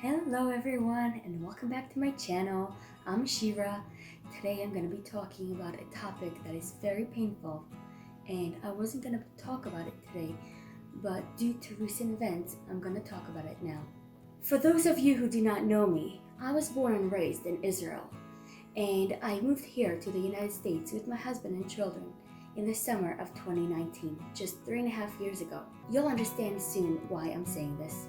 Hello everyone and welcome back to my channel. I'm Shira. Today I'm going to be talking about a topic that is very painful, and I wasn't going to talk about it today, but due to recent events I'm going to talk about it now. For those of you who do not know me, I was born and raised in Israel, and I moved here to the United States with my husband and children in the summer of 2019, just 3.5 years ago. You'll understand soon why I'm saying this.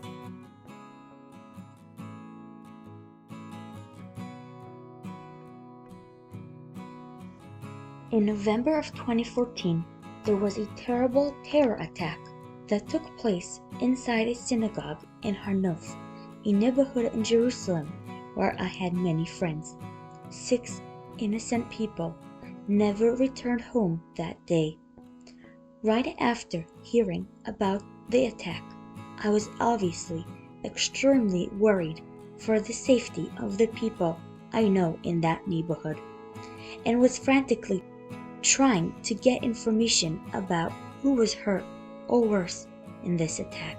In November of 2014, there was a terrible terror attack that took place inside a synagogue in Har Nof, a neighborhood in Jerusalem where I had many friends. 6 innocent people never returned home that day. Right after hearing about the attack, I was obviously extremely worried for the safety of the people I know in that neighborhood, and was frantically trying to get information about who was hurt or worse in this attack.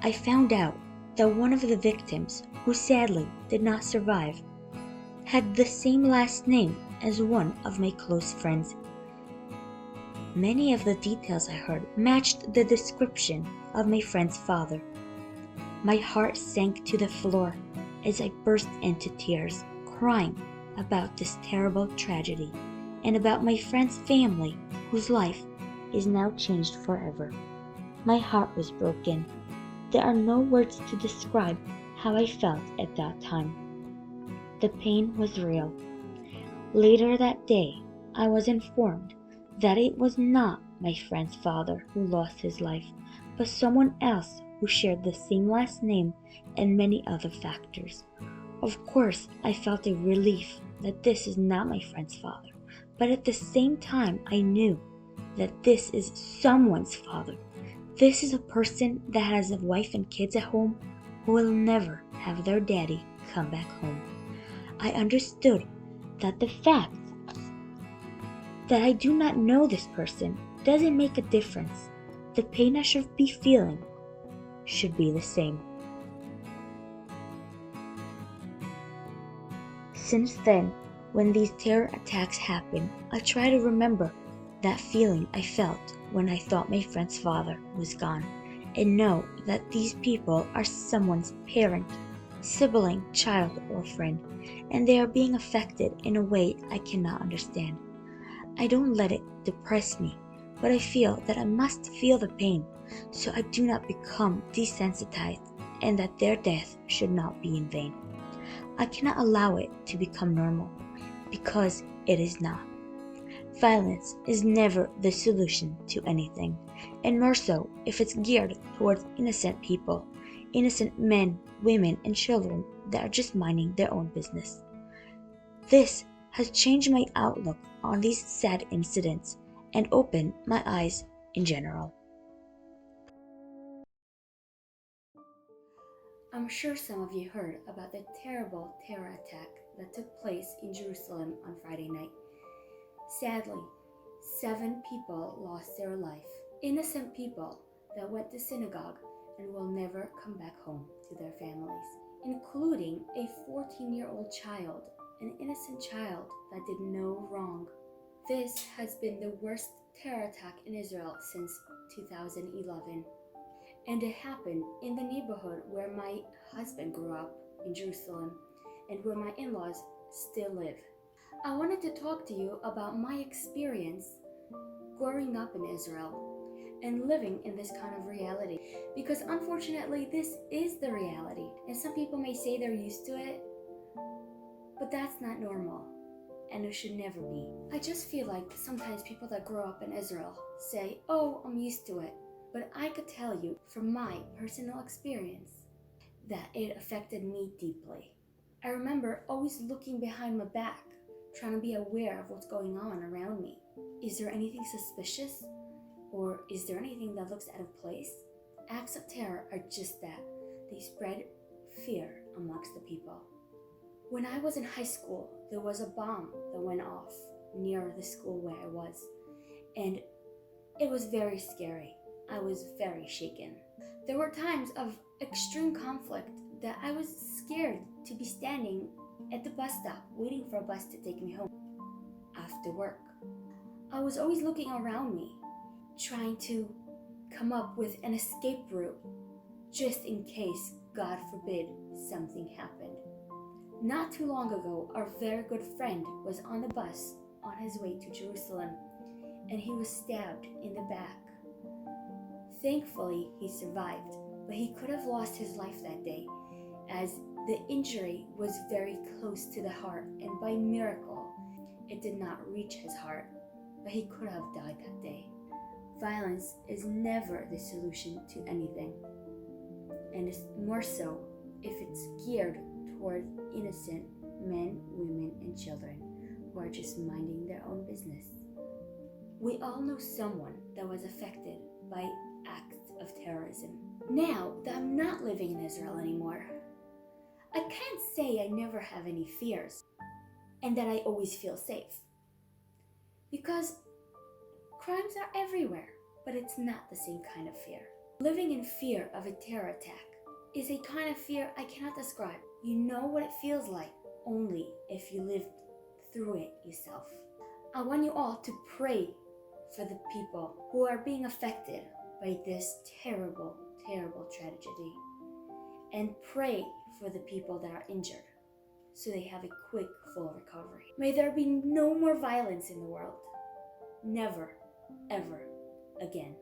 I found out that one of the victims, who sadly did not survive, had the same last name as one of my close friends. Many of the details I heard matched the description of my friend's father. My heart sank to the floor as I burst into tears, crying about this terrible tragedy and about my friend's family whose life is now changed forever. My heart was broken. There are no words to describe how I felt at that time. The pain was real. Later that day, I was informed that it was not my friend's father who lost his life, but someone else who shared the same last name and many other factors. Of course, I felt a relief that this is not my friend's father, but at the same time I knew that this is someone's father. This is a person that has a wife and kids at home who will never have their daddy come back home. I understood that the fact that I do not know this person doesn't make a difference. The pain I should be feeling should be the same. Since then, when these terror attacks happen, I try to remember that feeling I felt when I thought my friend's father was gone, and know that these people are someone's parent, sibling, child, or friend, and they are being affected in a way I cannot understand. I don't let it depress me, but I feel that I must feel the pain so I do not become desensitized, and that their death should not be in vain. I cannot allow it to become normal, because it is not. Violence is never the solution to anything, and more so if it's geared towards innocent people, innocent men, women, and children that are just minding their own business. This has changed my outlook on these sad incidents and opened my eyes in general. I'm sure some of you heard about the terrible terror attack that took place in Jerusalem on Friday night. Sadly, 7 people lost their life. Innocent people that went to synagogue and will never come back home to their families, including a 14-year-old child, an innocent child that did no wrong. This has been the worst terror attack in Israel since 2011. And it happened in the neighborhood where my husband grew up in Jerusalem and where my in-laws still live. I wanted to talk to you about my experience growing up in Israel and living in this kind of reality, because unfortunately this is the reality, and some people may say they're used to it, but that's not normal, and it should never be. I just feel like sometimes people that grow up in Israel say, oh, I'm used to it. But I could tell you from my personal experience that it affected me deeply. I remember always looking behind my back, trying to be aware of what's going on around me. Is there anything suspicious? Or is there anything that looks out of place? Acts of terror are just that. They spread fear amongst the people. When I was in high school, there was a bomb that went off near the school where I was, and it was very scary. I was very shaken. There were times of extreme conflict that I was scared to be standing at the bus stop waiting for a bus to take me home after work. I was always looking around me, trying to come up with an escape route just in case, God forbid, something happened. Not too long ago, our very good friend was on the bus on his way to Jerusalem, and he was stabbed in the back. Thankfully, he survived, but he could have lost his life that day, as the injury was very close to the heart, and by miracle, it did not reach his heart, but he could have died that day. Violence is never the solution to anything, and it's more so if it's geared toward innocent men, women, and children who are just minding their own business. We all know someone that was affected by acts of terrorism. Now that I'm not living in Israel anymore, I can't say I never have any fears and that I always feel safe. Because crimes are everywhere, but it's not the same kind of fear. Living in fear of a terror attack is a kind of fear I cannot describe. You know what it feels like only if you lived through it yourself. I want you all to pray for the people who are being affected by this terrible, terrible tragedy. And pray for the people that are injured so they have a quick, full recovery. May there be no more violence in the world. Never, ever again.